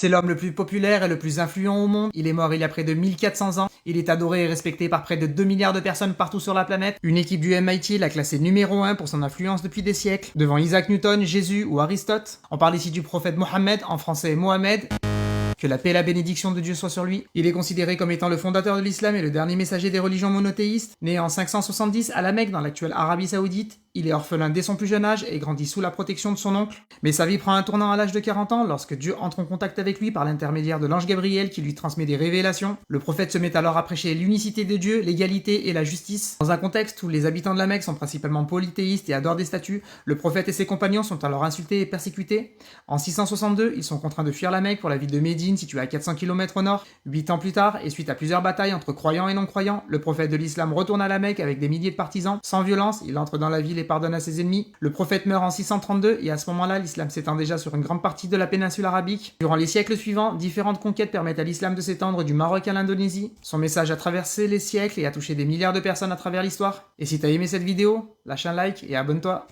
C'est l'homme le plus populaire et le plus influent au monde. Il est mort il y a près de 1400 ans. Il est adoré et respecté par près de 2 milliards de personnes partout sur la planète. Une équipe du MIT l'a classé numéro 1 pour son influence depuis des siècles, devant Isaac Newton, Jésus ou Aristote. On parle ici du prophète Mohammed, en français Mohamed. Que la paix et la bénédiction de Dieu soient sur lui. Il est considéré comme étant le fondateur de l'islam et le dernier messager des religions monothéistes. Né en 570 à la Mecque dans l'actuelle Arabie Saoudite, il est orphelin dès son plus jeune âge et grandit sous la protection de son oncle. Mais sa vie prend un tournant à l'âge de 40 ans lorsque Dieu entre en contact avec lui par l'intermédiaire de l'ange Gabriel qui lui transmet des révélations. Le prophète se met alors à prêcher l'unicité de Dieu, l'égalité et la justice. Dans un contexte où les habitants de la Mecque sont principalement polythéistes et adorent des statues, le prophète et ses compagnons sont alors insultés et persécutés. En 662, ils sont contraints de fuir la Mecque pour la ville de Médine située à 400 km au nord. 8 ans plus tard, et suite à plusieurs batailles entre croyants et non-croyants, le prophète de l'islam retourne à la Mecque avec des milliers de partisans. Sans violence, il entre dans la ville et pardonne à ses ennemis. Le prophète meurt en 632 et à ce moment-là, l'islam s'étend déjà sur une grande partie de la péninsule arabique. Durant les siècles suivants, différentes conquêtes permettent à l'islam de s'étendre du Maroc à l'Indonésie. Son message a traversé les siècles et a touché des milliards de personnes à travers l'histoire. Et si t'as aimé cette vidéo, lâche un like et abonne-toi.